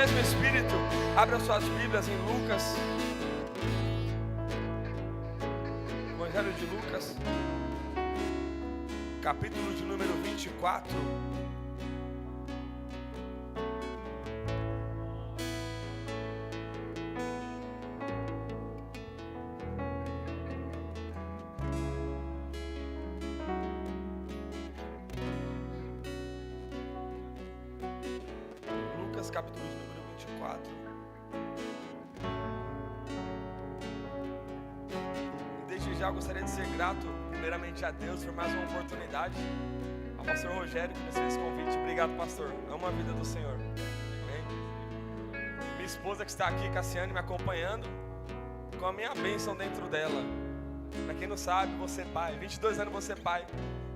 mesmo espírito, abra suas Bíblias em Lucas, Evangelho de Lucas, capítulo de número 24. Lucas, capítulo de número 24. E desde já eu gostaria de ser grato, primeiramente a Deus, por mais uma oportunidade. Ao pastor Rogério, que nos fez convite. Obrigado, pastor. Amo a vida do Senhor. Amém? Minha esposa que está aqui, Cassiane, me acompanhando, com a minha bênção dentro dela. Para quem não sabe, vou ser pai. 22 anos vou ser pai.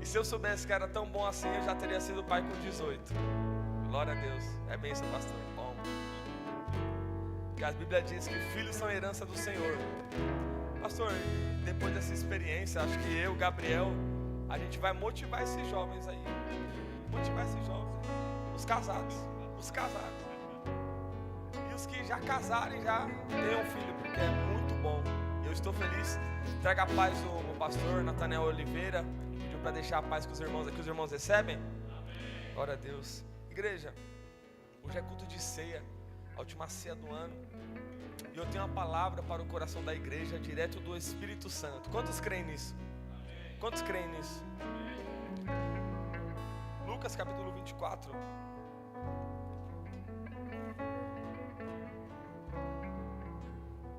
E se eu soubesse que era tão bom assim, eu já teria sido pai com 18. Glória a Deus. É bênção, pastor. Bom. Porque a Bíblia diz que filhos são herança do Senhor. Pastor, depois dessa experiência, acho que eu, Gabriel, a gente vai motivar esses jovens aí. Motivar esses jovens aí. Os casados. E os que já casarem, já tenham filho, porque é muito bom. Eu estou feliz. Traga a paz o meu pastor, Nathaniel Oliveira. Pediu para deixar a paz com os irmãos aqui. Os irmãos recebem? Amém. Glória a Deus. Igreja, hoje é culto de ceia, a última ceia do ano. E eu tenho uma palavra para o coração da igreja, direto do Espírito Santo. Quantos creem nisso? Quantos creem nisso? Lucas capítulo 24.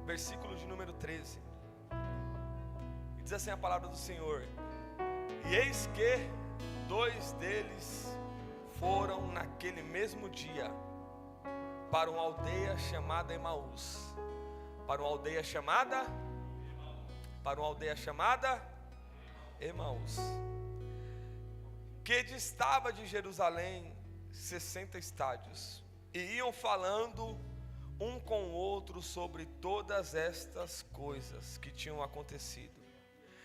Versículo de número 13. E diz assim a palavra do Senhor: E eis que 2 deles foram naquele mesmo dia para uma aldeia chamada Emaús. Para uma aldeia chamada Emaús, que distava de Jerusalém 60 estádios, e iam falando um com o outro sobre todas estas coisas que tinham acontecido.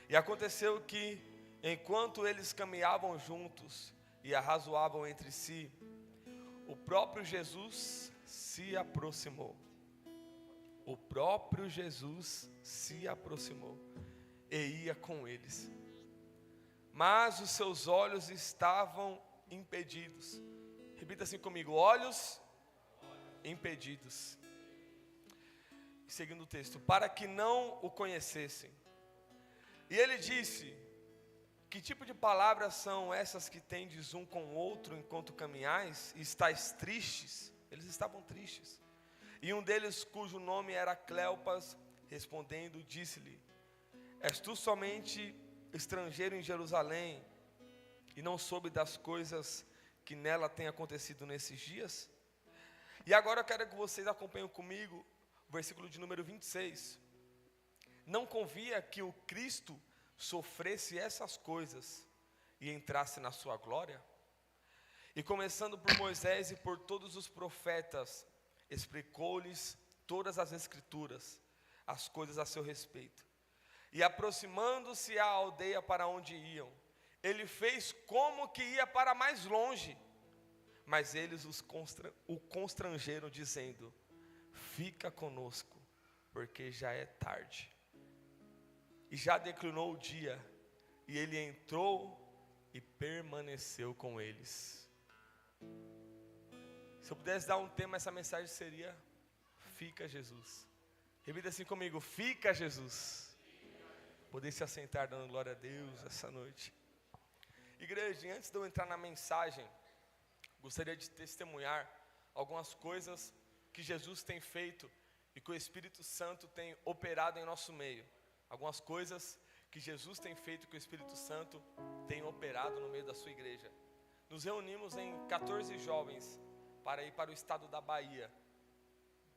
E aconteceu que, enquanto eles caminhavam juntos e arrazoavam entre si, o próprio Jesus se aproximou. E ia com eles. Mas os seus olhos estavam impedidos. Repita assim comigo: olhos impedidos. Seguindo o texto: para que não o conhecessem. E ele disse: que tipo de palavras são essas que tendes um com o outro enquanto caminhais e estáis tristes? Eles estavam tristes. E um deles, cujo nome era Cleopas, respondendo, disse-lhe: és tu somente estrangeiro em Jerusalém e não soube das coisas que nela têm acontecido nesses dias? E agora eu quero que vocês acompanhem comigo o versículo de número 26. Não convia que o Cristo sofresse essas coisas e entrasse na sua glória? E começando por Moisés e por todos os profetas, explicou-lhes todas as escrituras, as coisas a seu respeito. E aproximando-se à aldeia para onde iam, ele fez como que ia para mais longe, mas eles o constrangeram, dizendo: fica conosco, porque já é tarde. E já declinou o dia, e ele entrou e permaneceu com eles. Se eu pudesse dar um tema, essa mensagem seria: fica Jesus. Repita assim comigo: fica Jesus. Poder se assentar dando glória a Deus essa noite. Igreja, antes de eu entrar na mensagem, gostaria de testemunhar algumas coisas que Jesus tem feito e que o Espírito Santo tem operado em nosso meio. Algumas coisas que Jesus tem feito e que o Espírito Santo tem operado no meio da sua igreja. Nos reunimos em 14 jovens para ir para o estado da Bahia.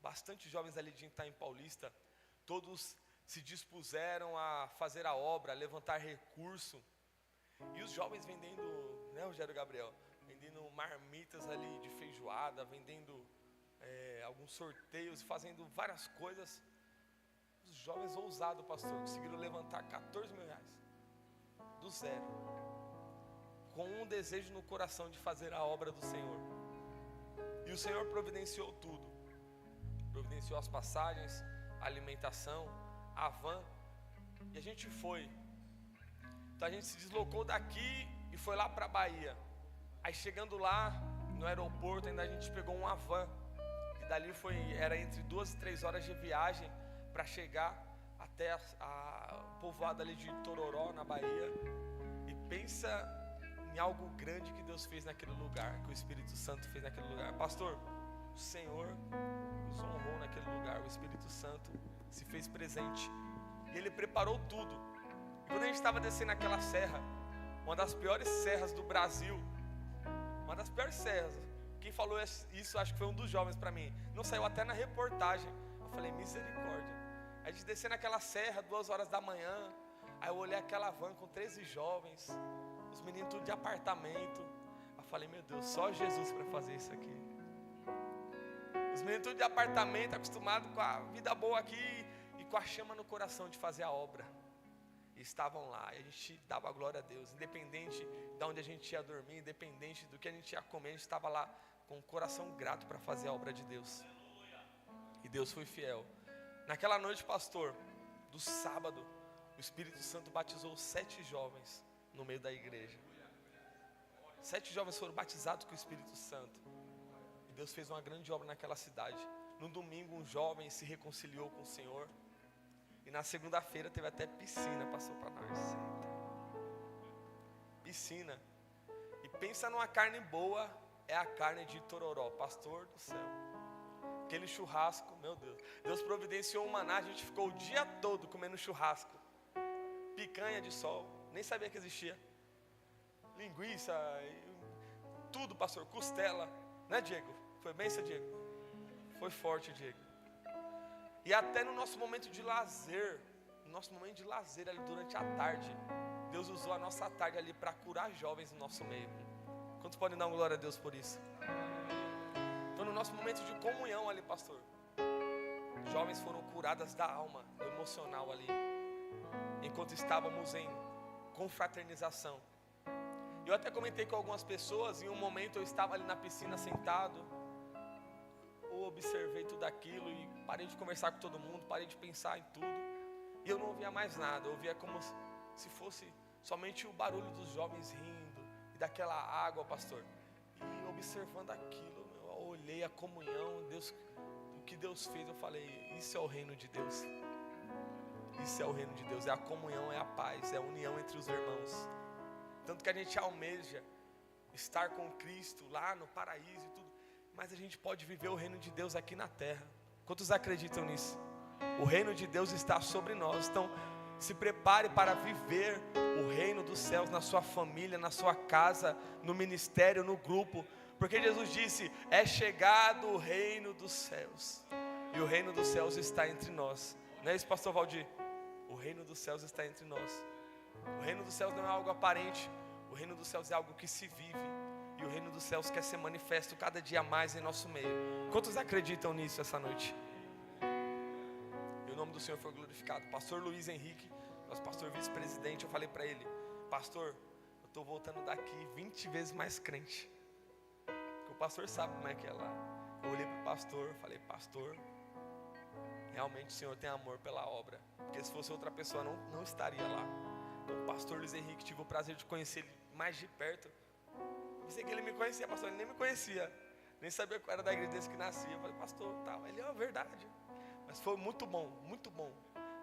Bastante jovens ali de Itaim Paulista. Todos se dispuseram a fazer a obra, a levantar recurso. E os jovens vendendo, né, Rogério Gabriel? Vendendo marmitas ali de feijoada, vendendo alguns sorteios, fazendo várias coisas. Os jovens ousados, pastor, conseguiram levantar 14 mil reais. Do zero. Com um desejo no coração de fazer a obra do Senhor. E o Senhor providenciou tudo. providenciou as passagens, a alimentação, a van, e a gente foi. Então a gente se deslocou daqui e foi lá para a Bahia. Aí chegando lá, no aeroporto, ainda a gente pegou uma van, e dali era entre 2 e 3 horas de viagem para chegar até a povoada ali de Tororó, na Bahia. E pensa em algo grande que Deus fez naquele lugar, que o Espírito Santo fez naquele lugar. Pastor, o Senhor nos honrou naquele lugar, o Espírito Santo se fez presente, e Ele preparou tudo. E quando a gente estava descendo aquela serra, uma das piores serras do Brasil, uma das piores serras, quem falou isso acho que foi um dos jovens para mim, não saiu até na reportagem. Eu falei, misericórdia. A gente descendo aquela serra, 2 horas da manhã, aí eu olhei aquela van com 13 jovens, os meninos tudo de apartamento. Eu falei, meu Deus, só Jesus para fazer isso aqui. Os meninos tudo de apartamento, acostumados com a vida boa aqui e com a chama no coração de fazer a obra. E estavam lá, e a gente dava glória a Deus, independente de onde a gente ia dormir, independente do que a gente ia comer, a gente estava lá com o coração grato para fazer a obra de Deus. E Deus foi fiel. Naquela noite, pastor, do sábado, o Espírito Santo batizou 7 jovens no meio da igreja. 7 jovens foram batizados com o Espírito Santo. E Deus fez uma grande obra naquela cidade. No domingo, um jovem se reconciliou com o Senhor. E na segunda-feira teve até piscina, passou para nós. Piscina. E pensa numa carne boa, é a carne de Tororó, pastor do céu. Aquele churrasco, meu Deus. Deus providenciou um maná, a gente ficou o dia todo comendo churrasco. Picanha de sol, nem sabia que existia. Linguiça, tudo, pastor, costela. Né, Diego? Foi bem isso, Diego? Foi forte, Diego. E até no nosso momento de lazer, ali durante a tarde, Deus usou a nossa tarde ali para curar jovens no nosso meio. Quantos podem dar uma glória a Deus por isso? Então no nosso momento de comunhão ali, pastor, jovens foram curadas da alma, do emocional ali, enquanto estávamos em confraternização. Eu até comentei com algumas pessoas, em um momento eu estava ali na piscina sentado, observei tudo aquilo e parei de conversar com todo mundo, parei de pensar em tudo, e eu não ouvia mais nada. Eu ouvia como se fosse somente o barulho dos jovens rindo e daquela água, pastor. E observando aquilo, eu olhei a comunhão, Deus, o que Deus fez, eu falei, isso é o reino de Deus. Isso é o reino de Deus, é a comunhão, é a paz, é a união entre os irmãos. Tanto que a gente almeja estar com Cristo lá no paraíso e tudo, mas a gente pode viver o reino de Deus aqui na terra. Quantos acreditam nisso? O reino de Deus está sobre nós. Então, se prepare para viver o reino dos céus na sua família, na sua casa, no ministério, no grupo. Porque Jesus disse, é chegado o reino dos céus. E o reino dos céus está entre nós. Não é isso, pastor Valdir? O reino dos céus está entre nós. O reino dos céus não é algo aparente. O reino dos céus é algo que se vive. E o reino dos céus quer ser manifesto cada dia mais em nosso meio. Quantos acreditam nisso essa noite? E o nome do Senhor foi glorificado. Pastor Luiz Henrique, nosso pastor vice-presidente, eu falei para ele, pastor, eu estou voltando daqui 20 vezes mais crente. Porque o pastor sabe como é que é lá. Eu olhei para o pastor, falei, pastor, realmente o Senhor tem amor pela obra. Porque se fosse outra pessoa não estaria lá. Então o pastor Luiz Henrique, tive o prazer de conhecer ele mais de perto. Pensei que ele me conhecia, pastor, ele nem me conhecia, nem sabia qual era da igreja desde que nascia. Eu falei, pastor, tá, ele é a verdade. Mas foi muito bom, muito bom.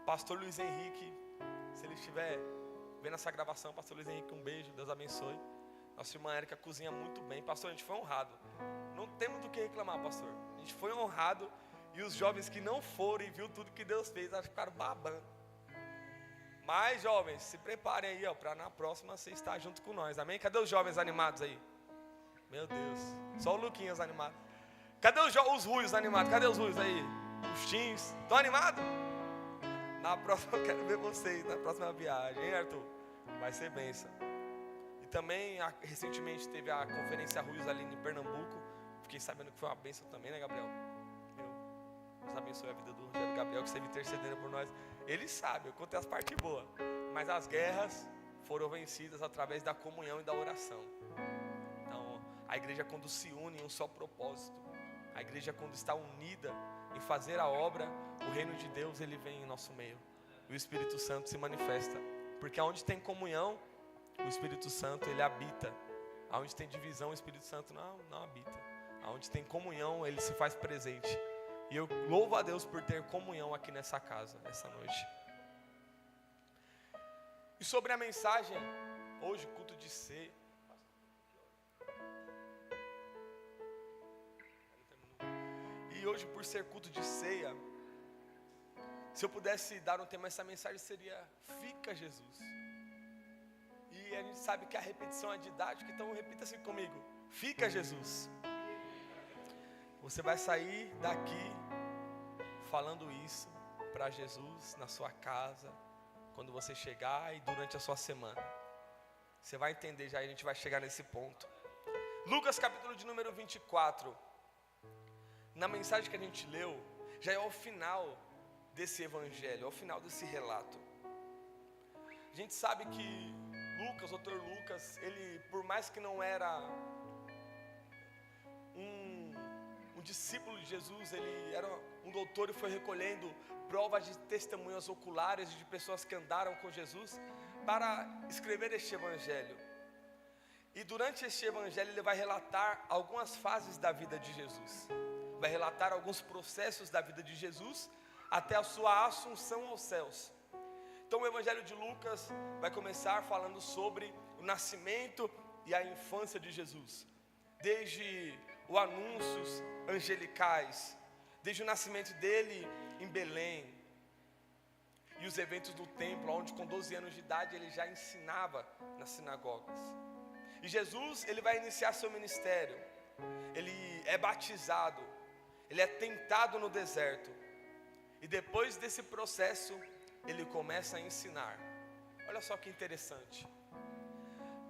Pastor Luiz Henrique, se ele estiver vendo essa gravação, pastor Luiz Henrique, um beijo, Deus abençoe. Nossa irmã Érica cozinha muito bem. Pastor, a gente foi honrado. Não temos do que reclamar, pastor. A gente foi honrado e os jovens que não foram e viu tudo que Deus fez, eles ficaram babando. Mas, jovens, se preparem aí, ó, para na próxima você estar junto com nós, amém? Cadê os jovens animados aí? Meu Deus, só o Luquinhas animado. Cadê os ruios animados? Cadê os ruios aí? Os teens, estão animados? Na próxima eu quero ver vocês, na próxima viagem, hein, Arthur? Vai ser bênção. E também, recentemente teve a conferência Ruios ali em Pernambuco. Fiquei sabendo que foi uma bênção também, né, Gabriel? Deus abençoe a vida do Rogério Gabriel, que esteve intercedendo por nós. Ele sabe, eu contei as partes boas. Mas as guerras foram vencidas através da comunhão e da oração. Então, a igreja, quando se une em um só propósito, A igreja, quando está unida em fazer a obra, o reino de Deus, ele vem em nosso meio. E o Espírito Santo se manifesta. Porque onde tem comunhão, o Espírito Santo, ele habita. Onde tem divisão, o Espírito Santo não habita. Onde tem comunhão, ele se faz presente. E eu louvo a Deus por ter comunhão aqui nessa casa, essa noite. E sobre a mensagem, hoje, culto de ceia. E hoje, por ser culto de ceia, se eu pudesse dar um tema, essa mensagem seria: fica Jesus. E a gente sabe que a repetição é didática, então repita assim comigo: fica Jesus. Você vai sair daqui falando isso para Jesus na sua casa, quando você chegar e durante a sua semana. Você vai entender já, a gente vai chegar nesse ponto. Lucas capítulo de número 24. Na mensagem que a gente leu, já é ao final desse evangelho, ao final desse relato. A gente sabe que Lucas, o doutor Lucas, ele, por mais que não era um discípulo de Jesus, ele era um doutor e foi recolhendo provas de testemunhas oculares de pessoas que andaram com Jesus para escrever este evangelho. E durante este evangelho ele vai relatar algumas fases da vida de Jesus, vai relatar alguns processos da vida de Jesus até a sua assunção aos céus. Então o evangelho de Lucas vai começar falando sobre o nascimento e a infância de Jesus, desde os anúncios angelicais, desde o nascimento dele em Belém, e os eventos do templo, onde com 12 anos de idade ele já ensinava nas sinagogas. E Jesus, ele vai iniciar seu ministério, ele é batizado, ele é tentado no deserto, e depois desse processo, ele começa a ensinar. Olha só que interessante.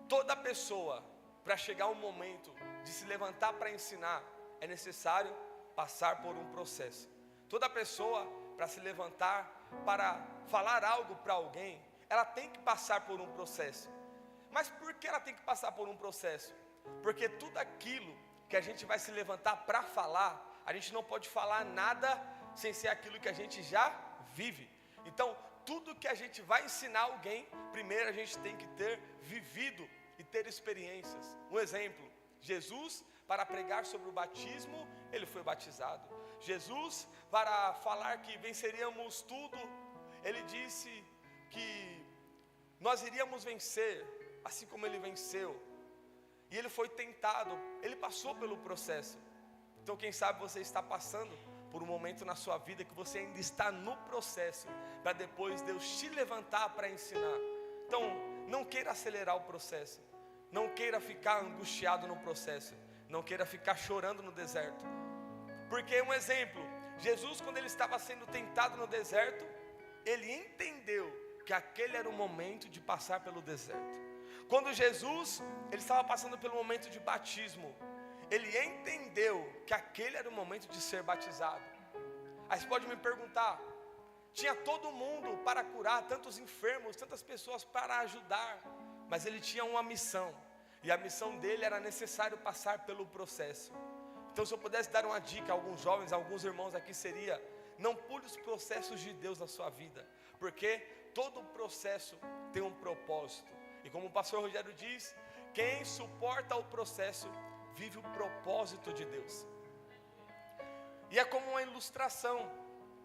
Toda pessoa, para chegar um momento de se levantar para ensinar, é necessário passar por um processo. Toda pessoa, para se levantar, para falar algo para alguém, ela tem que passar por um processo. Mas por que ela tem que passar por um processo? Porque tudo aquilo que a gente vai se levantar para falar, a gente não pode falar nada sem ser aquilo que a gente já vive. Então, tudo que a gente vai ensinar alguém, primeiro a gente tem que ter vivido e ter experiências. Um exemplo: Jesus, para pregar sobre o batismo, ele foi batizado. Jesus, para falar que venceríamos tudo, ele disse que nós iríamos vencer, assim como ele venceu. E ele foi tentado, ele passou pelo processo. Então quem sabe você está passando por um momento na sua vida que você ainda está no processo, para depois Deus te levantar para ensinar. Então não queira acelerar o processo, não queira ficar angustiado no processo, não queira ficar chorando no deserto. Porque um exemplo, Jesus, quando ele estava sendo tentado no deserto, ele entendeu que aquele era o momento de passar pelo deserto. Quando Jesus, ele estava passando pelo momento de batismo, ele entendeu que aquele era o momento de ser batizado. Aí você pode me perguntar, tinha todo mundo para curar, tantos enfermos, tantas pessoas para ajudar, mas ele tinha uma missão, e a missão dele era necessário passar pelo processo. Então se eu pudesse dar uma dica a alguns jovens, a alguns irmãos aqui, seria: não pule os processos de Deus na sua vida, porque todo processo tem um propósito. E como o pastor Rogério diz, quem suporta o processo vive o propósito de Deus. E é como uma ilustração.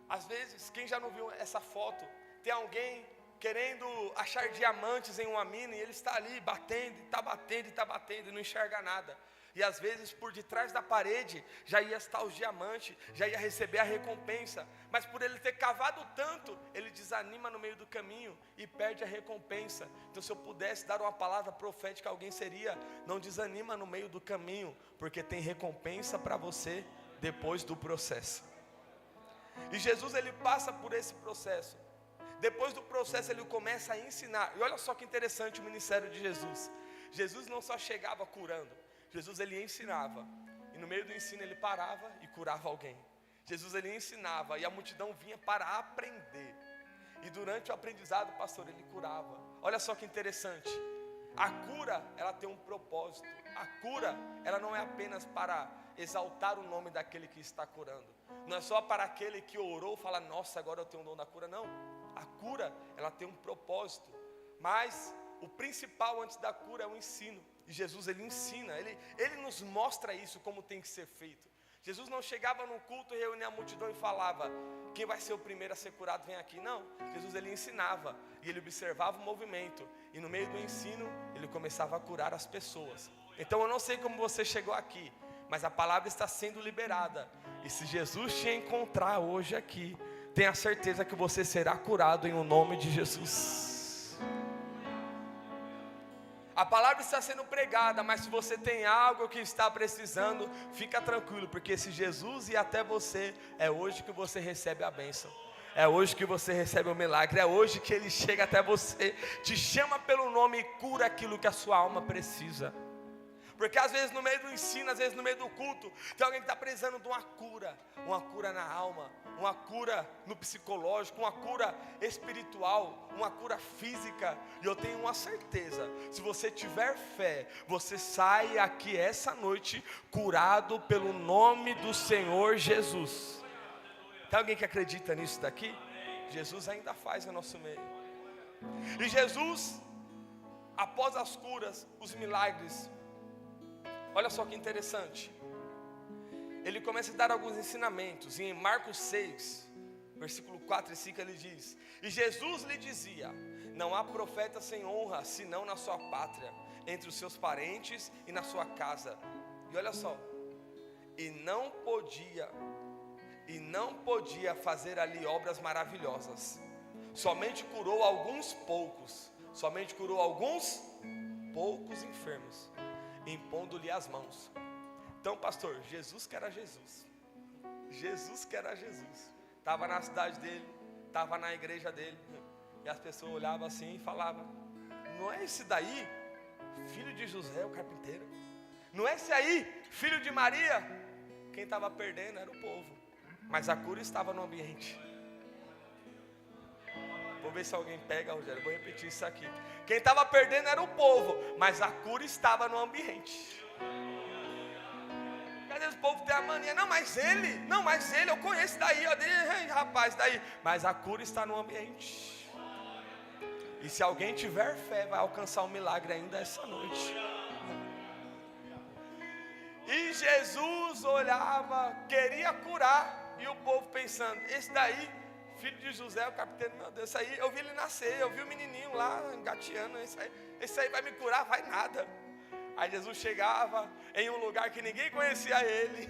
Às vezes, quem já não viu essa foto, tem alguém querendo achar diamantes em uma mina, e ele está ali batendo, e está batendo, e está batendo, e não enxerga nada. E às vezes por detrás da parede já ia estar os diamantes, já ia receber a recompensa, mas por ele ter cavado tanto, ele desanima no meio do caminho e perde a recompensa. Então se eu pudesse dar uma palavra profética a alguém, seria: não desanima no meio do caminho, porque tem recompensa para você depois do processo. E Jesus, ele passa por esse processo. Depois do processo ele começa a ensinar. E olha só que interessante o ministério de Jesus. Jesus não só chegava curando, Jesus, ele ensinava, e no meio do ensino ele parava e curava alguém. Jesus, ele ensinava e a multidão vinha para aprender, e durante o aprendizado, pastor, ele curava. Olha só que interessante, a cura, ela tem um propósito. A cura, ela não é apenas para exaltar o nome daquele que está curando. Não é só para aquele que orou falar, nossa, agora eu tenho o dom da cura. Não, a cura, ela tem um propósito. Mas o principal antes da cura é o ensino. E Jesus, ele ensina, ele nos mostra isso, como tem que ser feito. Jesus não chegava num culto, reunia a multidão e falava, quem vai ser o primeiro a ser curado vem aqui. Não, Jesus, ele ensinava e ele observava o movimento. E no meio do ensino, ele começava a curar as pessoas. Então eu não sei como você chegou aqui, mas a palavra está sendo liberada. E se Jesus te encontrar hoje aqui, tenha certeza que você será curado em o nome de Jesus. A palavra está sendo pregada, mas se você tem algo que está precisando, fica tranquilo, porque se Jesus ir até você, é hoje que você recebe a bênção. É hoje que você recebe o milagre, é hoje que Ele chega até você, te chama pelo nome e cura aquilo que a sua alma precisa. Porque às vezes no meio do ensino, às vezes no meio do culto, tem alguém que está precisando de uma cura na alma, uma cura no psicológico, uma cura espiritual, uma cura física. E eu tenho uma certeza, se você tiver fé, você sai aqui essa noite curado pelo nome do Senhor Jesus. Tem alguém que acredita nisso daqui? Jesus ainda faz no nosso meio. E Jesus, após as curas, os milagres, olha só que interessante, ele começa a dar alguns ensinamentos. E em Marcos 6, versículo 4 e 5 ele diz, e Jesus lhe dizia, não há profeta sem honra, senão na sua pátria, entre os seus parentes e na sua casa. E olha só, e não podia fazer ali obras maravilhosas, somente curou alguns poucos enfermos, impondo-lhe as mãos. Então, pastor, Jesus que era Jesus, estava na cidade dele, estava na igreja dele, e as pessoas olhavam assim e falavam, não é esse daí, filho de José, o carpinteiro? Não é esse aí, filho de Maria? Quem estava perdendo era o povo, mas a cura estava no ambiente. Vou ver se alguém pega, Rogério, vou repetir isso aqui. Quem estava perdendo era o povo, mas a cura estava no ambiente. Às vezes o povo tem a mania, não, mas ele, eu conheço daí, ó, rapaz, daí. Mas a cura está no ambiente. E se alguém tiver fé, vai alcançar um milagre ainda essa noite. E Jesus olhava, queria curar, e o povo pensando, esse daí, filho de José, o carpinteiro, meu Deus, esse aí, eu vi ele nascer, eu vi o menininho lá, engateando, esse aí vai me curar, vai nada. Aí Jesus chegava em um lugar que ninguém conhecia ele,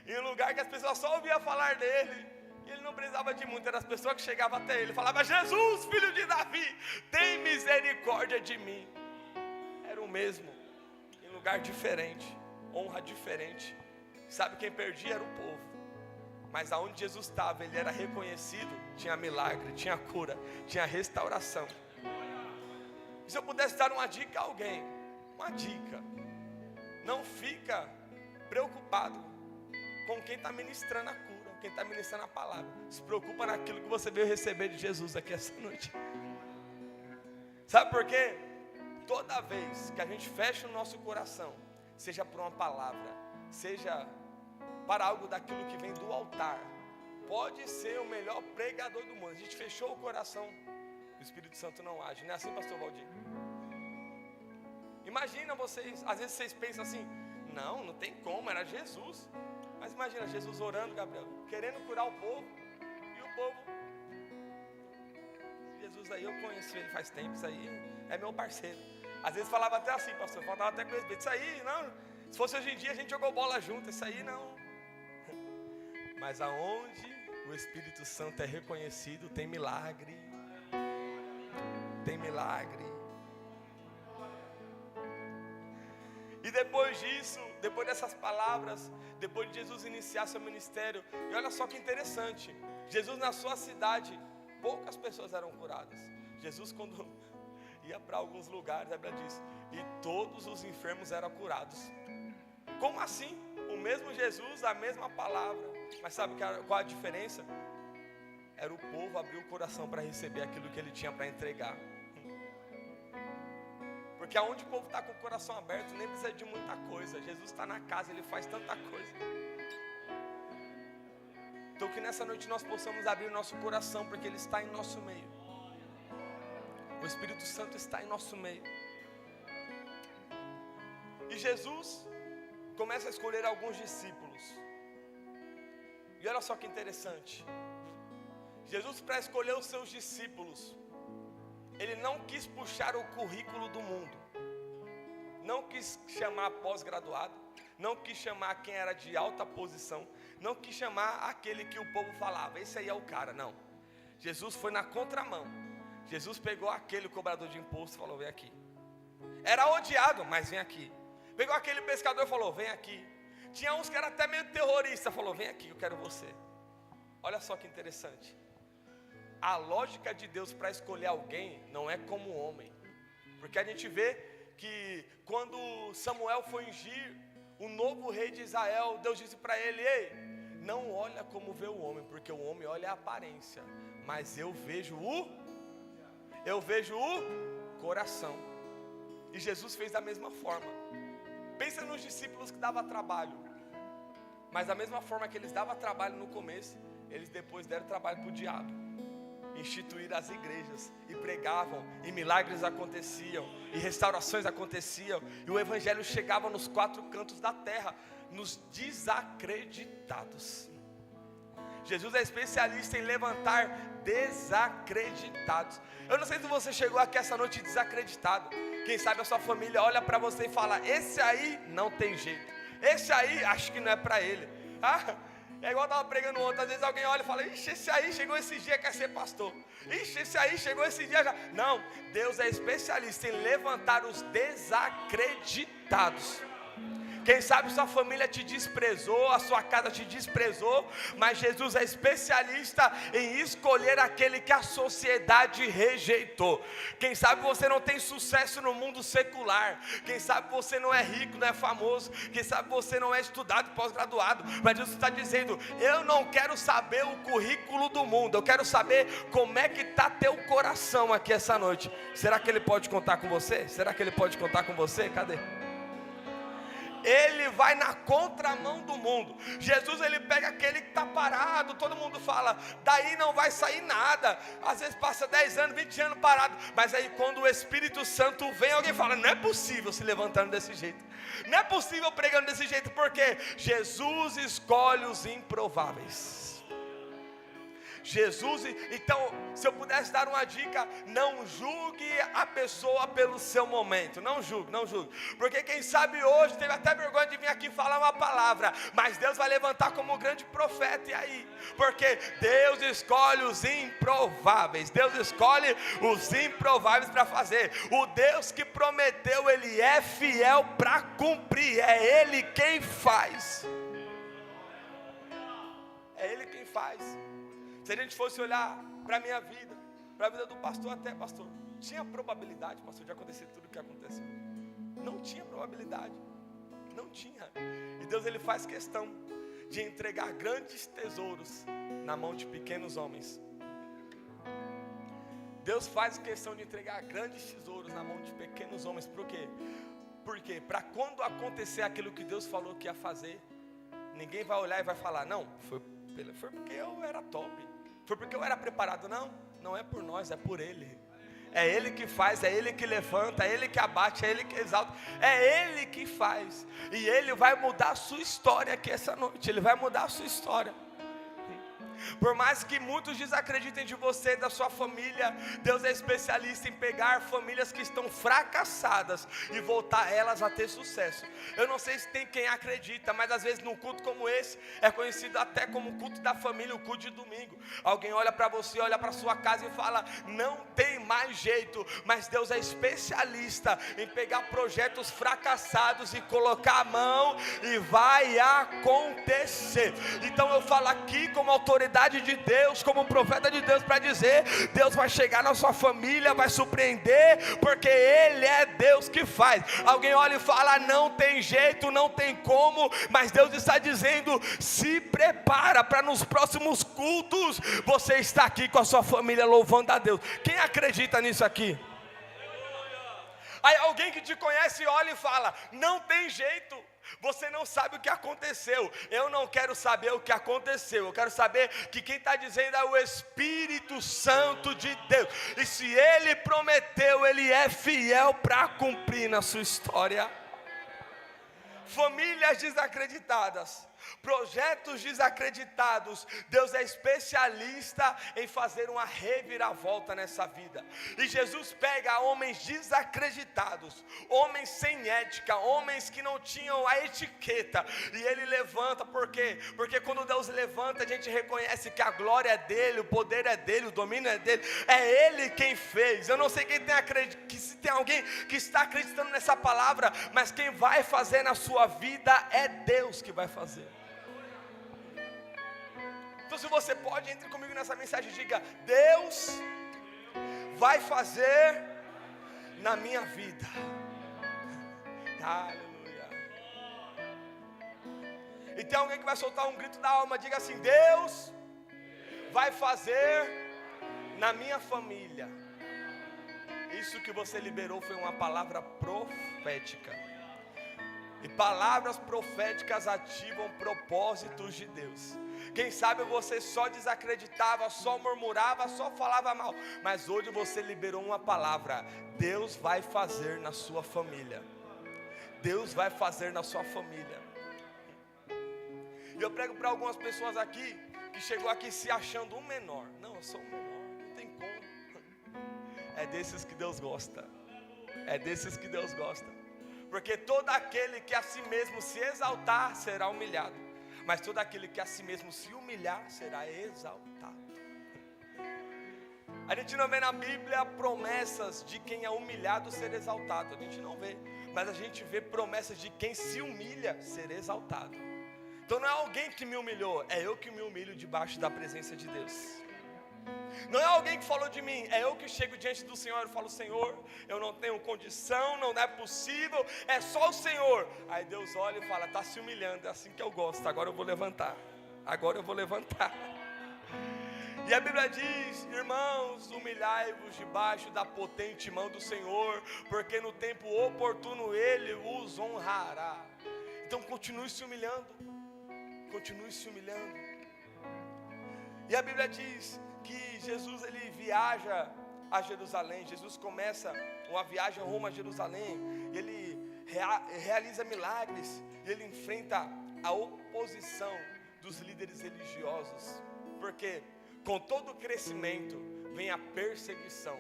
em um lugar que as pessoas só ouviam falar dele, e ele não precisava de muito, eram as pessoas que chegavam até ele, falavam, Jesus, filho de Davi, tem misericórdia de mim. Era o mesmo, em lugar diferente, honra diferente. Sabe quem perdia era o povo, mas aonde Jesus estava, ele era reconhecido, tinha milagre, tinha cura, tinha restauração. Se eu pudesse dar uma dica a alguém, uma dica, não fica preocupado com quem está ministrando a cura, quem está ministrando a palavra. Se preocupa naquilo que você veio receber de Jesus aqui essa noite. Sabe por quê? Toda vez que a gente fecha o nosso coração, seja por uma palavra, seja para algo daquilo que vem do altar, pode ser o melhor pregador do mundo, a gente fechou o coração, o Espírito Santo não age. Não é assim, pastor Valdir? Imagina vocês, às vezes vocês pensam assim, não tem como, era Jesus. Mas imagina Jesus orando, Gabriel, querendo curar o povo, e o povo, Jesus aí, eu conheço ele faz tempo, isso aí é meu parceiro. Às vezes falava até assim, pastor, faltava até com respeito, isso aí não, se fosse hoje em dia a gente jogou bola junto, isso aí não. Mas aonde o Espírito Santo é reconhecido, tem milagre. Tem milagre. E depois disso, depois dessas palavras, depois de Jesus iniciar seu ministério, e olha só que interessante, Jesus na sua cidade, poucas pessoas eram curadas. Jesus quando ia para alguns lugares, a Bíblia diz, e todos os enfermos eram curados. Como assim? O mesmo Jesus, a mesma palavra, mas sabe qual a diferença? Era o povo abrir o coração para receber aquilo que ele tinha para entregar. Porque aonde o povo está com o coração aberto, nem precisa de muita coisa. Jesus está na casa, Ele faz tanta coisa. Então que nessa noite nós possamos abrir nosso coração, porque Ele está em nosso meio. O Espírito Santo está em nosso meio. E Jesus começa a escolher alguns discípulos. E olha só que interessante. Jesus, para escolher os seus discípulos, Ele não quis puxar o currículo do mundo. Não quis chamar pós-graduado. Não quis chamar quem era de alta posição. Não quis chamar aquele que o povo falava, esse aí é o cara, não. Jesus foi na contramão. Jesus pegou aquele cobrador de imposto e falou, vem aqui. Era odiado, mas vem aqui. Pegou aquele pescador e falou, vem aqui. Tinha uns que eram até meio terrorista, falou, vem aqui, eu quero você. Olha só que interessante. A lógica de Deus para escolher alguém não é como homem. Porque a gente vê que quando Samuel foi ungir o novo rei de Israel, Deus disse para ele, ei, não olha como vê o homem, porque o homem olha a aparência, mas eu vejo o coração. E Jesus fez da mesma forma. Pensa nos discípulos que davam trabalho, mas da mesma forma que eles davam trabalho no começo, eles depois deram trabalho para o diabo. Instituíram as igrejas e pregavam, e milagres aconteciam, e restaurações aconteciam, e o evangelho chegava nos 4 cantos da terra, nos desacreditados. Jesus é especialista em levantar desacreditados. Eu não sei se você chegou aqui essa noite desacreditado. Quem sabe a sua família olha para você e fala, esse aí não tem jeito, esse aí acho que não é para ele. É igual eu estava pregando ontem, às vezes alguém olha e fala, ixi, esse aí chegou esse dia quer ser pastor. Ixi, esse aí chegou esse dia já. Não, Deus é especialista em levantar os desacreditados. Quem sabe sua família te desprezou, a sua casa te desprezou, mas Jesus é especialista em escolher aquele que a sociedade rejeitou. Quem sabe você não tem sucesso no mundo secular, quem sabe você não é rico, não é famoso, quem sabe você não é estudado, pós-graduado, mas Jesus está dizendo, eu não quero saber o currículo do mundo, eu quero saber como é que está teu coração aqui essa noite. Será que Ele pode contar com você? Será que Ele pode contar com você? Cadê? Ele vai na contramão do mundo. Jesus, ele pega aquele que está parado. Todo mundo fala, daí não vai sair nada. Às vezes passa 10 anos, 20 anos parado. Mas aí quando o Espírito Santo vem, alguém fala, não é possível se levantando desse jeito. Não é possível pregando desse jeito. Porque Jesus escolhe os improváveis. Jesus, então, se eu pudesse dar uma dica, não julgue a pessoa pelo seu momento, não julgue, porque quem sabe hoje teve até vergonha de vir aqui falar uma palavra, mas Deus vai levantar como um grande profeta, e aí? Porque Deus escolhe os improváveis, para fazer. O Deus que prometeu, Ele é fiel para cumprir, é Ele quem faz. É Ele quem faz. Se a gente fosse olhar para a minha vida, para a vida do pastor, até pastor, tinha probabilidade, pastor, de acontecer tudo o que aconteceu? Não tinha probabilidade, não tinha. E Deus, ele faz questão de entregar grandes tesouros na mão de pequenos homens. Deus faz questão de entregar grandes tesouros na mão de pequenos homens. Por quê? Porque para quando acontecer aquilo que Deus falou que ia fazer, ninguém vai olhar e vai falar, não, foi porque eu era top, foi porque eu era preparado. Não é por nós, é por Ele. É Ele que faz, é Ele que levanta, é Ele que abate, é Ele que exalta, é Ele que faz. E Ele vai mudar a sua história aqui essa noite, Ele vai mudar a sua história. Por mais que muitos desacreditem de você, da sua família, Deus é especialista em pegar famílias que estão fracassadas e voltar elas a ter sucesso. Eu não sei se tem quem acredita, mas às vezes num culto como esse, é conhecido até como culto da família, o culto de domingo. Alguém olha para você, olha para sua casa e fala, não tem mais jeito. Mas Deus é especialista em pegar projetos fracassados e colocar a mão, e vai acontecer. Então eu falo aqui como autoridade de Deus, como profeta de Deus, para dizer, Deus vai chegar na sua família, vai surpreender, porque Ele é Deus que faz. Alguém olha e fala, não tem jeito, não tem como, mas Deus está dizendo, se prepara para nos próximos cultos, você está aqui com a sua família louvando a Deus. Quem acredita nisso aqui? Aí alguém que te conhece olha e fala: não tem jeito, você não sabe o que aconteceu. Eu não quero saber o que aconteceu, eu quero saber que quem está dizendo é o Espírito Santo de Deus. E se Ele prometeu, Ele é fiel para cumprir na sua história. Famílias desacreditadas, projetos desacreditados, Deus é especialista em fazer uma reviravolta nessa vida. E Jesus pega homens desacreditados, homens sem ética, homens que não tinham a etiqueta, e Ele levanta. Por quê? Porque quando Deus levanta, a gente reconhece que a glória é dEle, o poder é dEle, o domínio é dEle, é Ele quem fez. Eu não sei quem se tem alguém que está acreditando nessa palavra, mas quem vai fazer na sua vida é Deus que vai fazer. Então, se você pode, entre comigo nessa mensagem e diga: Deus vai fazer na minha vida. Aleluia. E tem alguém que vai soltar um grito da alma, diga assim: Deus vai fazer na minha família. Isso que você liberou foi uma palavra profética. E palavras proféticas ativam propósitos de Deus. Quem sabe você só desacreditava, só murmurava, só falava mal, mas hoje você liberou uma palavra: Deus vai fazer na sua família. Deus vai fazer na sua família. E eu prego para algumas pessoas aqui que chegou aqui se achando um menor. Não, eu sou um menor, não tem como. É desses que Deus gosta. É desses que Deus gosta. Porque todo aquele que a si mesmo se exaltar será humilhado, mas todo aquele que a si mesmo se humilhar será exaltado. A gente não vê na Bíblia promessas de quem é humilhado ser exaltado. A gente não vê, mas a gente vê promessas de quem se humilha ser exaltado. Então não é alguém que me humilhou, é eu que me humilho debaixo da presença de Deus. Não é alguém que falou de mim, é eu que chego diante do Senhor e falo: Senhor, eu não tenho condição, não é possível, é só o Senhor. Aí Deus olha e fala: está se humilhando, é assim que eu gosto, agora eu vou levantar. Agora eu vou levantar. E a Bíblia diz: irmãos, humilhai-vos debaixo da potente mão do Senhor, porque no tempo oportuno Ele os honrará. Então continue se humilhando, continue se humilhando. E a Bíblia diz que Jesus ele viaja a Jerusalém. Jesus começa uma viagem rumo a Jerusalém, ele realiza milagres, ele enfrenta a oposição dos líderes religiosos, porque com todo crescimento vem a perseguição,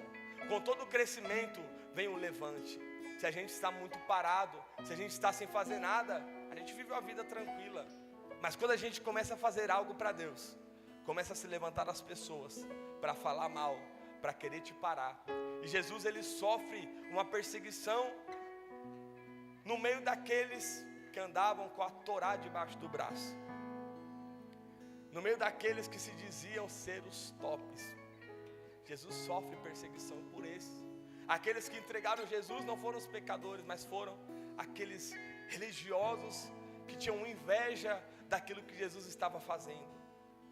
com todo crescimento vem o levante. Se a gente está muito parado, se a gente está sem fazer nada, a gente vive uma vida tranquila, mas quando a gente começa a fazer algo para Deus, começa a se levantar as pessoas para falar mal, para querer te parar. E Jesus ele sofre uma perseguição no meio daqueles que andavam com a Torá debaixo do braço, no meio daqueles que se diziam ser os tops. Jesus sofre perseguição por esses. Aqueles que entregaram Jesus não foram os pecadores, mas foram aqueles religiosos que tinham inveja daquilo que Jesus estava fazendo.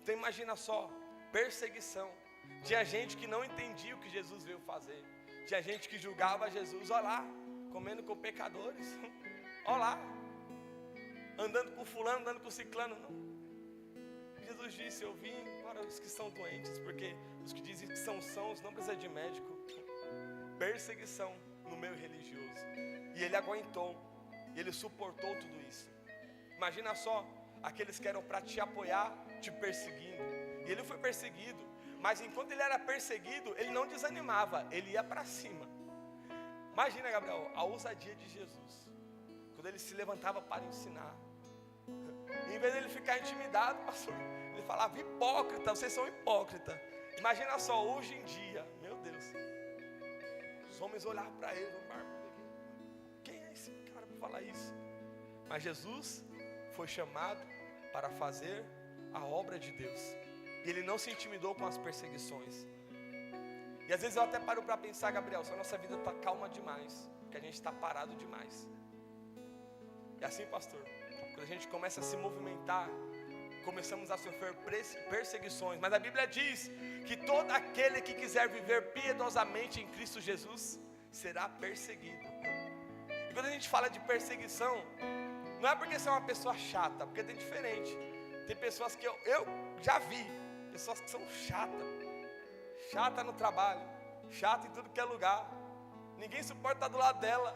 Então imagina só, perseguição. Tinha gente que não entendia o que Jesus veio fazer. Tinha gente que julgava Jesus: olha lá, comendo com pecadores, olha lá, andando com fulano, andando com ciclano. Não. Jesus disse: eu vim para os que são doentes, porque os que dizem que são sãos não precisam de médico. Perseguição no meio religioso. E ele aguentou, ele suportou tudo isso. Imagina só, aqueles que eram para te apoiar, te perseguindo. E ele foi perseguido, mas enquanto ele era perseguido, ele não desanimava, ele ia para cima. Imagina, Gabriel, a ousadia de Jesus, quando ele se levantava para ensinar. Em vez de ele ficar intimidado, pastor, ele falava: hipócrita, vocês são hipócritas. Imagina só, hoje em dia, meu Deus, os homens olhavam para ele: quem é esse cara para falar isso? Mas Jesus foi chamado para fazer a obra de Deus, e ele não se intimidou com as perseguições. E às vezes eu até paro para pensar, Gabriel, se a nossa vida está calma demais, porque a gente está parado demais. É assim, pastor, quando a gente começa a se movimentar, começamos a sofrer perseguições, mas a Bíblia diz que todo aquele que quiser viver piedosamente em Cristo Jesus será perseguido. E quando a gente fala de perseguição, não é porque você é uma pessoa chata, porque tem diferente. Tem pessoas que eu já vi, pessoas que são chatas. Chata no trabalho, chata em tudo que é lugar. Ninguém suporta estar do lado dela.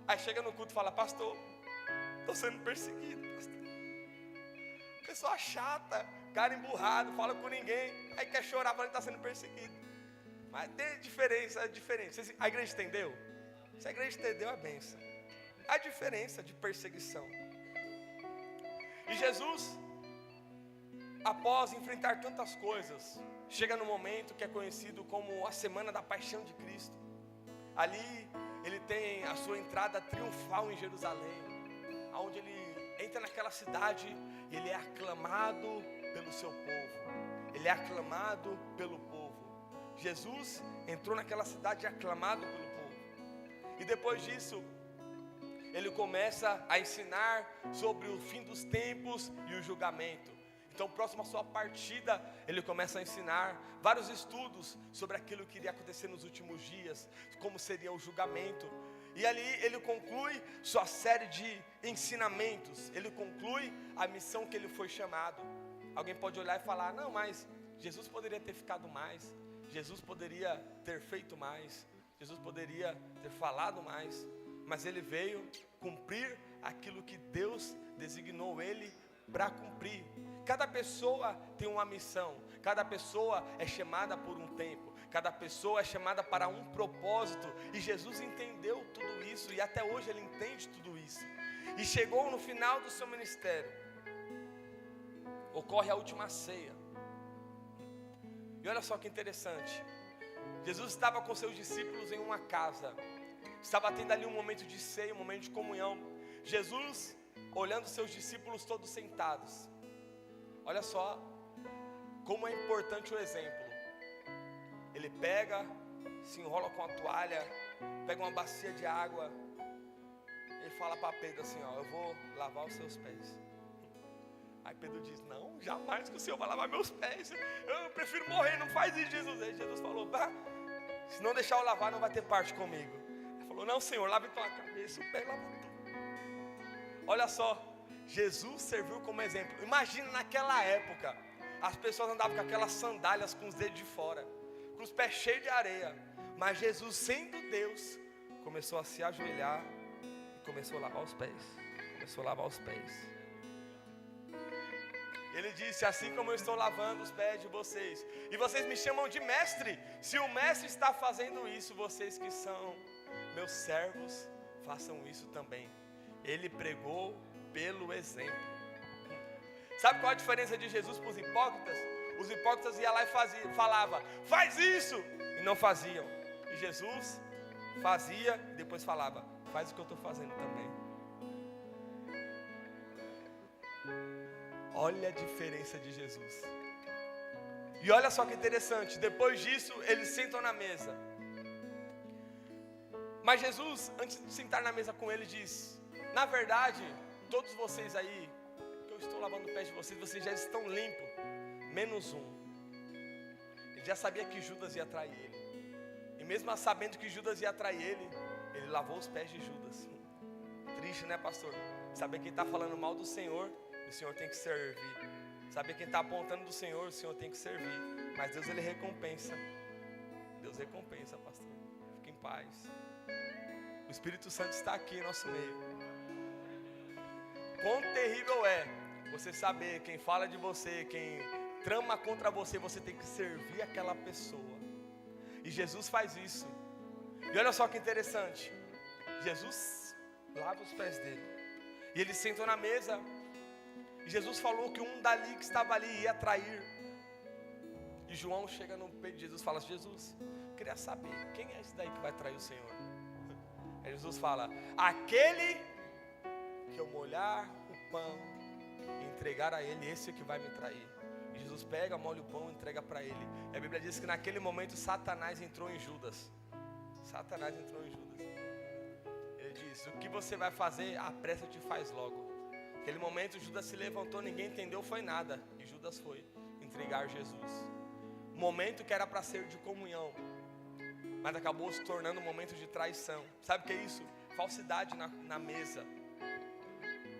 Aí chega no culto e fala: pastor, estou sendo perseguido, pastor. Pessoa chata, cara emburrado, fala com ninguém. Aí quer chorar falando que está sendo perseguido. Mas tem diferença, é diferente. A igreja entendeu? Se a igreja entendeu, é bênção. A diferença de perseguição. E Jesus, após enfrentar tantas coisas, chega no momento que é conhecido como a Semana da Paixão de Cristo. Ali ele tem a sua entrada triunfal em Jerusalém, onde ele entra naquela cidade e ele é aclamado pelo seu povo. Ele é aclamado pelo povo. Jesus entrou naquela cidade aclamado pelo povo. E depois disso, ele começa a ensinar sobre o fim dos tempos e o julgamento. Então, próximo à sua partida, ele começa a ensinar vários estudos sobre aquilo que iria acontecer nos últimos dias, como seria o julgamento. E ali ele conclui sua série de ensinamentos, ele conclui a missão que ele foi chamado. Alguém pode olhar e falar: não, mas Jesus poderia ter ficado mais, Jesus poderia ter feito mais, Jesus poderia ter falado mais, mas ele veio cumprir aquilo que Deus designou ele para cumprir. Cada pessoa tem uma missão, cada pessoa é chamada por um tempo, cada pessoa é chamada para um propósito, e Jesus entendeu tudo isso, e até hoje ele entende tudo isso. E chegou no final do seu ministério, ocorre a última ceia. E olha só que interessante, Jesus estava com seus discípulos em uma casa, estava tendo ali um momento de ceia, um momento de comunhão. Jesus olhando seus discípulos todos sentados. Olha só como é importante o exemplo. Ele pega, se enrola com a toalha, pega uma bacia de água e fala para Pedro assim: ó, eu vou lavar os seus pés. Aí Pedro diz: não, jamais que o Senhor vai lavar meus pés, eu prefiro morrer, não faz isso, Jesus. Aí Jesus falou: bah, se não deixar eu lavar, não vai ter parte comigo. Ele falou: não, Senhor, lave então a cabeça, o pé lava tudo. Olha só, Jesus serviu como exemplo. Imagina naquela época, as pessoas andavam com aquelas sandálias com os dedos de fora, com os pés cheios de areia. Mas Jesus, sendo Deus, começou a se ajoelhar e começou a lavar os pés. Começou a lavar os pés. Ele disse: assim como eu estou lavando os pés de vocês, e vocês me chamam de mestre, se o mestre está fazendo isso, vocês que são meus servos, façam isso também. Ele pregou pelo exemplo. Sabe qual a diferença de Jesus para os hipócritas? Os hipócritas iam lá e falavam: faz isso, e não faziam. E Jesus fazia e depois falava: faz o que eu estou fazendo também. Olha a diferença de Jesus. E olha só que interessante, depois disso eles sentam na mesa. Mas Jesus, antes de sentar na mesa com ele, diz: na verdade, todos vocês aí, que eu estou lavando os pés de vocês, vocês já estão limpos, menos um. Ele já sabia que Judas ia trair ele. E mesmo sabendo que Judas ia trair ele, ele lavou os pés de Judas. Triste, né, pastor? Saber quem está falando mal do Senhor, o Senhor tem que servir. Saber quem está apontando do Senhor, o Senhor tem que servir. Mas Deus, ele recompensa. Deus recompensa, pastor. Fique em paz. O Espírito Santo está aqui em nosso meio. Quão terrível é você saber quem fala de você, quem trama contra você, você tem que servir aquela pessoa. E Jesus faz isso. E olha só que interessante, Jesus lava os pés dele, e eles sentam na mesa, e Jesus falou que um dali que estava ali ia trair. E João chega no peito de Jesus e fala: Jesus, queria saber, quem é esse daí que vai trair o Senhor? Aí Jesus fala: aquele que eu molhar o pão e entregar a ele, esse é que vai me trair. E Jesus pega, molha o pão e entrega para ele. E a Bíblia diz que naquele momento Satanás entrou em Judas. Satanás entrou em Judas. Ele diz: o que você vai fazer, apressa-te e faz logo. Naquele momento Judas se levantou, ninguém entendeu, foi nada. E Judas foi entregar Jesus. Momento que era para ser de comunhão. mas acabou se tornando um momento de traição. Sabe o que é isso? Falsidade na mesa.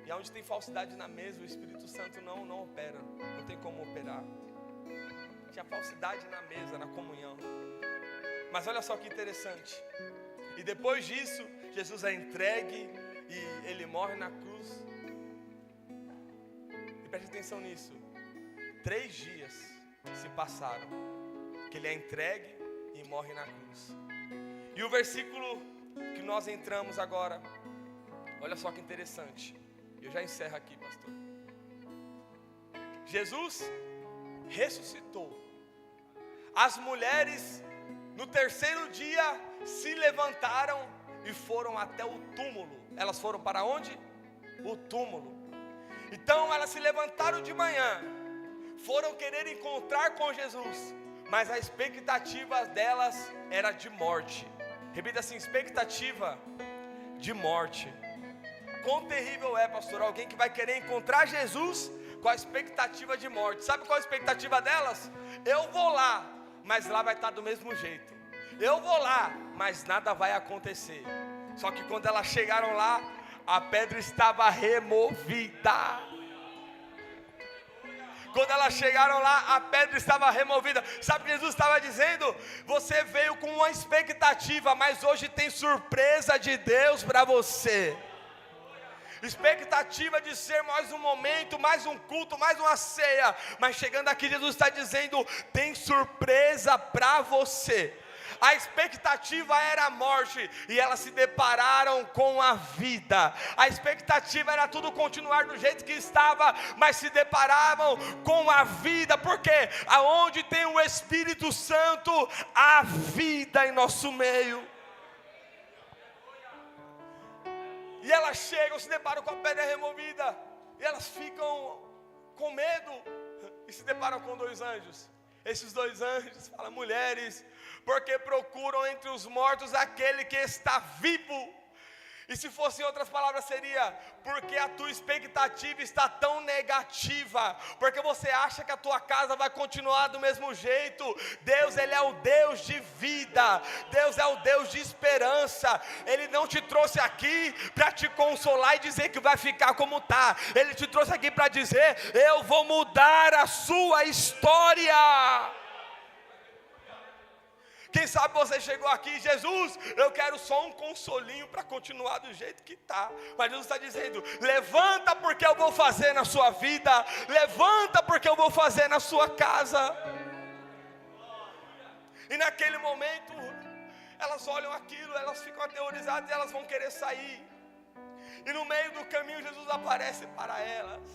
E onde tem falsidade na mesa, o Espírito Santo não opera, não tem como operar. Tinha falsidade na mesa, na comunhão. Mas olha só que interessante. E depois disso, Jesus é entregue e ele morre na cruz. E preste atenção nisso. 3 dias se passaram que ele é entregue e morre na cruz. E o versículo que nós entramos agora, olha só que interessante. Eu já encerro aqui, pastor. Jesus ressuscitou. As mulheres no 3º dia se levantaram e foram até o túmulo. Elas foram para onde? O túmulo. Então elas se levantaram de manhã, foram querer encontrar com Jesus, mas a expectativa delas era de morte. Repita assim: expectativa de morte. Quão terrível é, pastor, alguém que vai querer encontrar Jesus com a expectativa de morte. Sabe qual é a expectativa delas? Eu vou lá, mas lá vai estar do mesmo jeito. Eu vou lá, mas nada vai acontecer. Só que quando elas chegaram lá, a pedra estava removida. Quando elas chegaram lá, a pedra estava removida. Sabe o que Jesus estava dizendo? Você veio com uma expectativa, mas hoje tem surpresa de Deus para você. Expectativa de ser mais um momento, mais um culto, mais uma ceia. Mas chegando aqui, Jesus está dizendo: tem surpresa para você. A expectativa era a morte, e elas se depararam com a vida. A expectativa era tudo continuar do jeito que estava, mas se deparavam com a vida. Porque aonde tem o Espírito Santo, há vida em nosso meio. E elas chegam, se deparam com a pedra removida, e elas ficam com medo, e se deparam com 2 anjos. Esses 2 anjos falam: mulheres, porque procuram entre os mortos aquele que está vivo. E se fosse em outras palavras seria: porque a tua expectativa está tão negativa, porque você acha que a tua casa vai continuar do mesmo jeito. Deus, Ele é o Deus de vida, Deus é o Deus de esperança. Ele não te trouxe aqui para te consolar e dizer que vai ficar como está. Ele te trouxe aqui para dizer: eu vou mudar a sua história. Quem sabe você chegou aqui: Jesus, eu quero só um consolinho para continuar do jeito que está. Mas Jesus está dizendo: levanta, porque eu vou fazer na sua vida. Levanta, porque eu vou fazer na sua casa. E naquele momento, elas olham aquilo, elas ficam aterrorizadas e elas vão querer sair. E no meio do caminho, Jesus aparece para elas.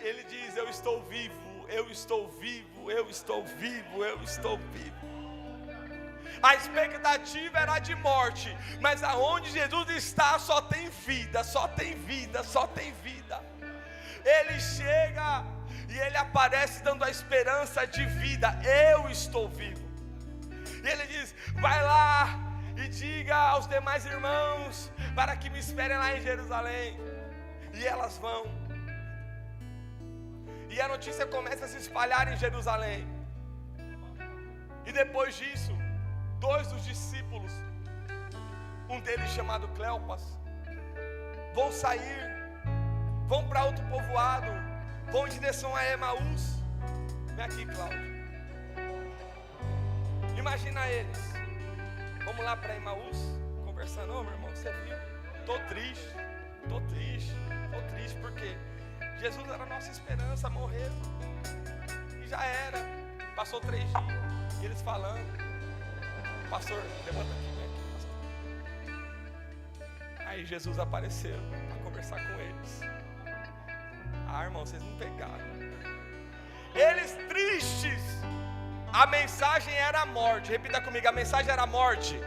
Ele diz: eu estou vivo. Eu estou vivo, eu estou vivo, eu estou vivo. A expectativa era de morte, mas aonde Jesus está só tem vida, só tem vida, só tem vida. Ele chega e ele aparece dando a esperança de vida. Eu estou vivo. E ele diz: vai lá e diga aos demais irmãos para que me esperem lá em Jerusalém. E elas vão. E a notícia começa a se espalhar em Jerusalém. E depois disso, 2 dos discípulos, um deles chamado Cleopas, vão sair, vão para outro povoado, vão em direção a Emaús. Vem aqui, Cláudio. Imagina eles. Vamos lá para Emaús, conversando: ô meu irmão, você viu? Estou triste, porque Jesus era a nossa esperança, morreu, e já era. Passou 3 dias, e eles falando: pastor, levanta aqui, vem aqui, pastor. Aí Jesus apareceu para conversar com eles. Irmão, vocês não pegaram. Eles tristes. A mensagem era a morte. Repita comigo: a mensagem era a morte,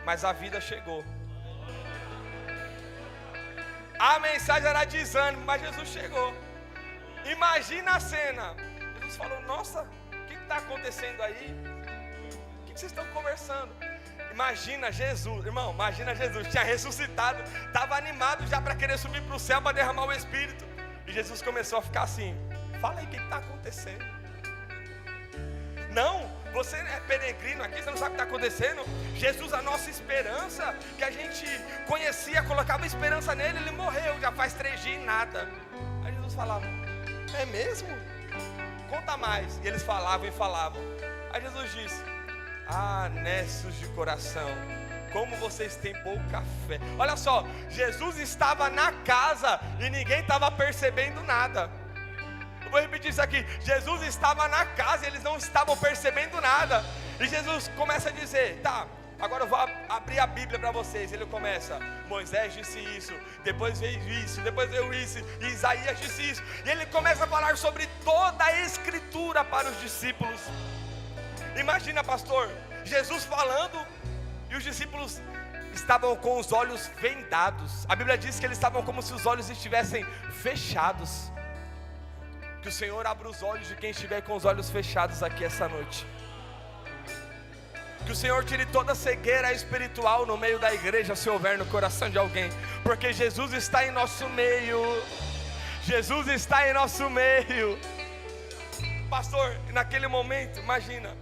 mas a vida chegou. A mensagem era desânimo, mas Jesus chegou. Imagina a cena. Jesus falou: nossa, o que está acontecendo aí? O que vocês estão conversando? Imagina Jesus, irmão, imagina Jesus, tinha ressuscitado, estava animado já para querer subir para o céu, para derramar o Espírito. E Jesus começou a ficar assim: fala aí o que está acontecendo. Não, Você é peregrino aqui, você não sabe o que está acontecendo. Jesus, a nossa esperança, que a gente conhecia, colocava esperança nele, ele morreu, já faz 3 dias e nada. Aí Jesus falava: é mesmo? Conta mais. E eles falavam e falavam. Aí Jesus disse: ah, nessos de coração, como vocês têm pouca fé. Olha só, Jesus estava na casa e ninguém estava percebendo nada. Eu vou repetir isso aqui: Jesus estava na casa e eles não estavam percebendo nada. E Jesus começa a dizer: tá, agora eu vou abrir a Bíblia para vocês. Ele começa: Moisés disse isso, depois veio isso, depois veio isso, e Isaías disse isso. E ele começa a falar sobre toda a Escritura para os discípulos. Imagina, pastor, Jesus falando e os discípulos estavam com os olhos vendados. A Bíblia diz que eles estavam como se os olhos estivessem fechados. Que o Senhor abra os olhos de quem estiver com os olhos fechados aqui essa noite. Que o Senhor tire toda a cegueira espiritual no meio da igreja, se houver no coração de alguém. Porque Jesus está em nosso meio. Jesus está em nosso meio. Pastor, naquele momento, imagina,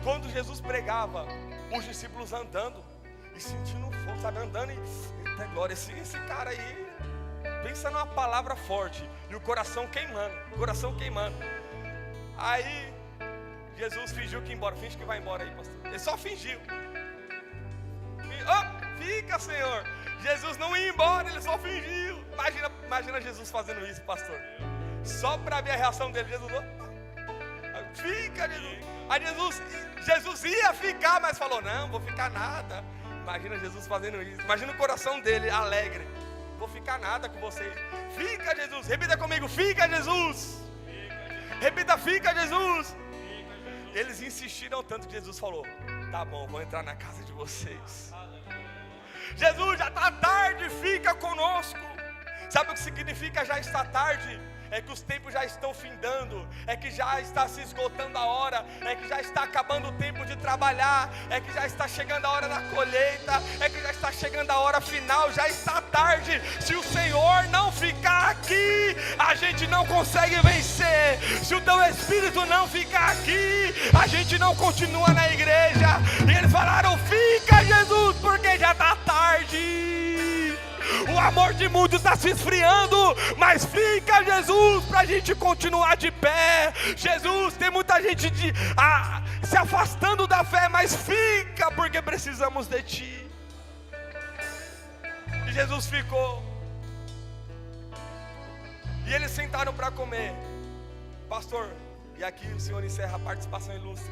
quando Jesus pregava, os discípulos andando e sentindo fogo, sabe, andando e eita glória, esse cara aí, pensa numa palavra forte, e o coração queimando. Aí Jesus fingiu que ia embora. Finge que vai embora aí, pastor. Ele só fingiu. Oh, fica, Senhor. Jesus não ia embora, ele só fingiu. Imagina Jesus fazendo isso, pastor. Só para ver a reação dele. Jesus, fica, Jesus. Aí Jesus ia ficar, mas falou: não, vou ficar nada. Imagina Jesus fazendo isso. Imagina o coração dele alegre: vou ficar nada com vocês. Fica, Jesus. Repita comigo: fica, Jesus. Repita: fica, Jesus. Eles insistiram tanto que Jesus falou: tá bom, vou entrar na casa de vocês. Jesus, já está tarde, fica conosco. Sabe o que significa já está tarde? É que os tempos já estão findando, é que já está se esgotando a hora, é que já está acabando o tempo de trabalhar, é que já está chegando a hora da colheita, é que já está chegando a hora final, já está tarde. Se o Senhor não ficar aqui, a gente não consegue vencer. Se o teu Espírito não ficar aqui, a gente não continua na igreja. E eles falaram: fica, Jesus, porque já está tarde. O amor de muitos está se esfriando, mas fica, Jesus, para a gente continuar de pé. Jesus, tem muita gente se afastando da fé, mas fica, porque precisamos de Ti. E Jesus ficou. E eles sentaram para comer. Pastor, e aqui o Senhor encerra a participação ilustre.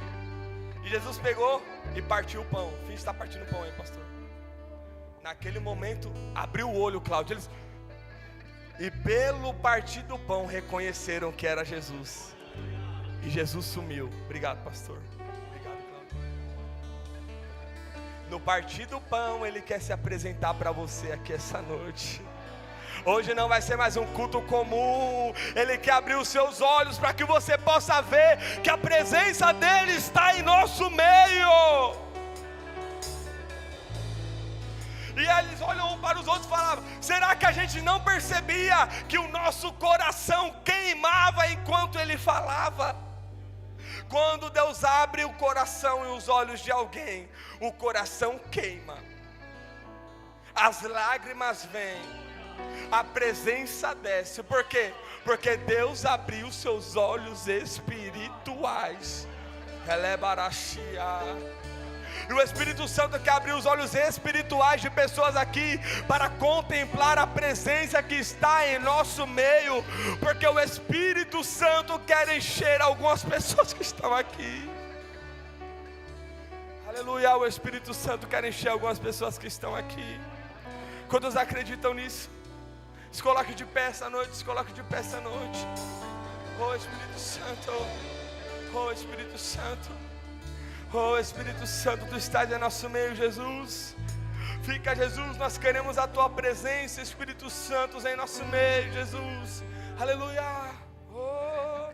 E Jesus pegou e partiu o pão. Finge que está partindo o pão aí, pastor. Naquele momento, abriu o olho, Cláudio. E pelo partir do pão, reconheceram que era Jesus. E Jesus sumiu. Obrigado, pastor. Obrigado, Cláudio. No partir do pão, Ele quer se apresentar para você aqui essa noite. Hoje não vai ser mais um culto comum. Ele quer abrir os seus olhos para que você possa ver que a presença dEle está em nosso meio. E eles olham um para os outros e falavam: será que a gente não percebia que o nosso coração queimava enquanto Ele falava? Quando Deus abre o coração e os olhos de alguém, o coração queima, as lágrimas vêm, a presença desce. Por quê? Porque Deus abriu seus olhos espirituais. E o Espírito Santo quer abrir os olhos espirituais de pessoas aqui para contemplar a presença que está em nosso meio, porque o Espírito Santo quer encher algumas pessoas que estão aqui. Aleluia, o Espírito Santo quer encher algumas pessoas que estão aqui. Quantos acreditam nisso? Se coloque de pé essa noite, se coloque de pé essa noite. Oh Espírito Santo, oh Espírito Santo. Oh Espírito Santo, Tu estás em nosso meio, Jesus. Fica, Jesus, nós queremos a Tua presença, Espírito Santo, em nosso meio, Jesus. Aleluia. Oh.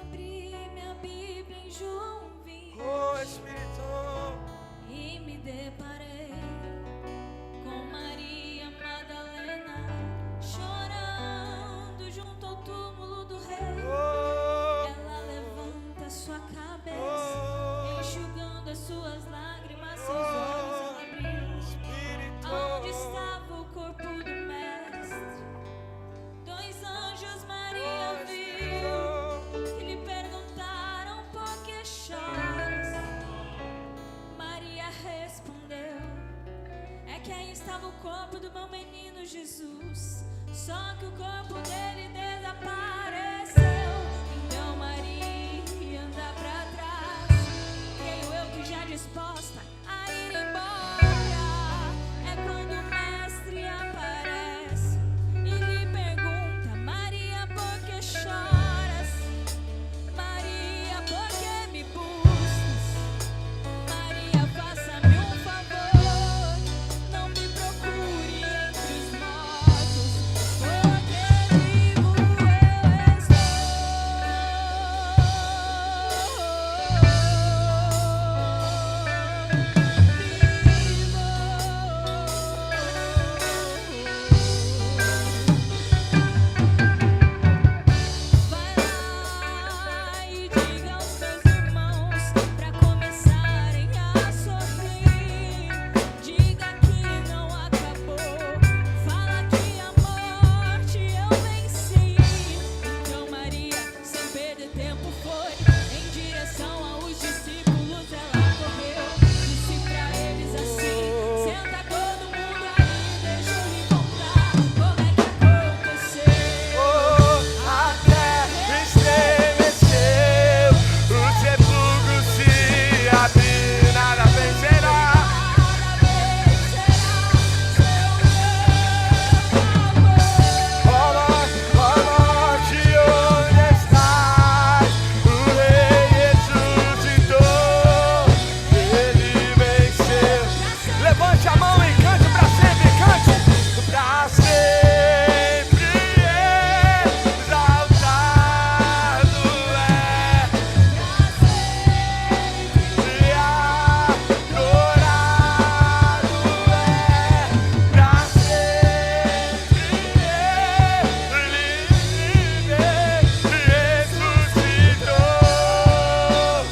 Abri minha Bíblia em João 20. Oh Espírito. E me deparei com Maria Madalena chorando junto ao túmulo do rei. Oh. Ela levanta sua cabeça como o corpo do meu menino Jesus, só que o corpo dele desapareceu. Então Maria anda pra trás, creio eu que já disposta a ir embora. É quando o mestre aparece e lhe pergunta: Maria, por que choras? Maria, por que me buscas? Maria, faça-me um favor, não me procure entre os mortos, porque vivo eu Vai lá e diga aos meus irmãos pra começarem a sorrir. Diga que não acabou, fala que a morte eu venci. Então Maria, sem perder tempo, foi em direção aos discípulos. Ela correu, disse pra eles assim: senta todo mundo aí, deixa eu lhe contar como é que aconteceu. A terra estremeceu, o sepulcro se abriu, nada vencerá. Ó morte, onde estás? O Rei ressuscitou, ele venceu. Levante a mão e cante pra sempre, cante pra sempre. Exaltado é, e adorado é, pra sempre ele ressuscitou,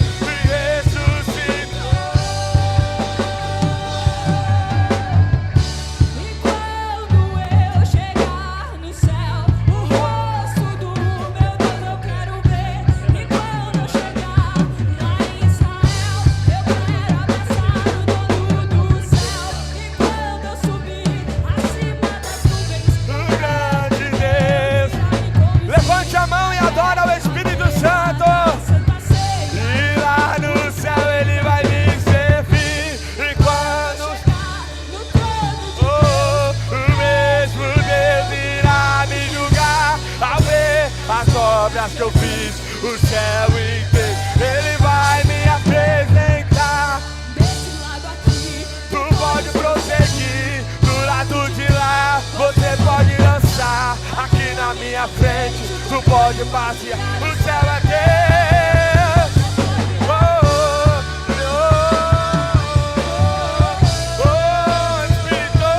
ressuscitou. E quando eu chegar no céu, o rosto do meu Deus eu quero ver. E quando eu chegar lá em Israel, eu quero abraçar o dono do céu. E quando eu subir acima das nuvens, O grande Deus, me levante a mão e adora o Espírito Santo. Santa Ceia. E lá no céu ele vai me servir. E quando Chegar no trono de o mesmo Deus irá me julgar, ao ver as obras que eu fiz, o céu inteiro ele vai me apresentar. desse lado aqui. Tu pode prosseguir, do lado de lá você pode dançar. Aqui na minha frente tu pode passear, o céu é teu. Espírito,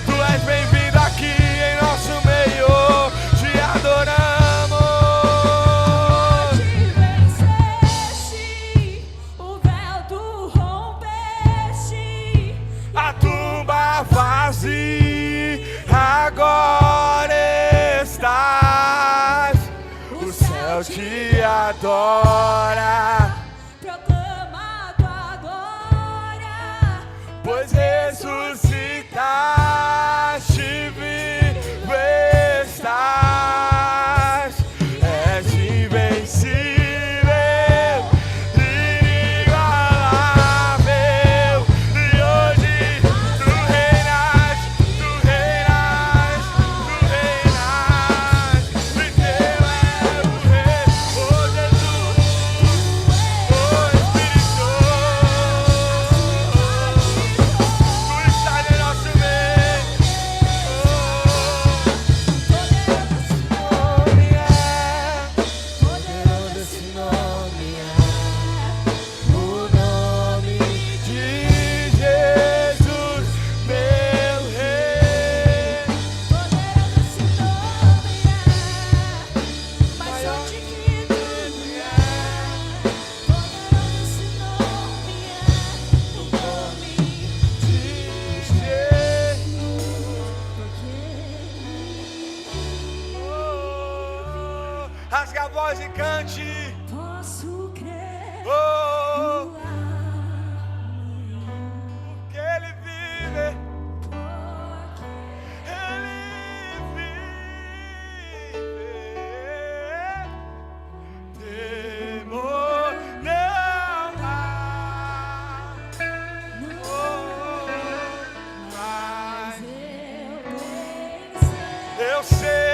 tu és bem-vindo aqui em nosso meio, te adoramos. Te venceste, o véu tu rompeste. A tumba vazia, agora estás. O céu te adora, Proclama a tua glória. pois ressuscitaste, vivo estás. És invencível, inigualável. E hoje tu reinas, tu reinas, tu reinas. E teu é o rei, oh Jesus, oh Espírito. Tu estás em nosso meio. Poderoso esse nome é, o nome de Jesus, meu Rei. Poderoso esse nome é, mais forte que tudo é. Poderoso esse nome é, o nome de Jesus. Oh, rasga a voz e cante. Posso crer Oh, no amanhã. que ele vive. Posso Eu sei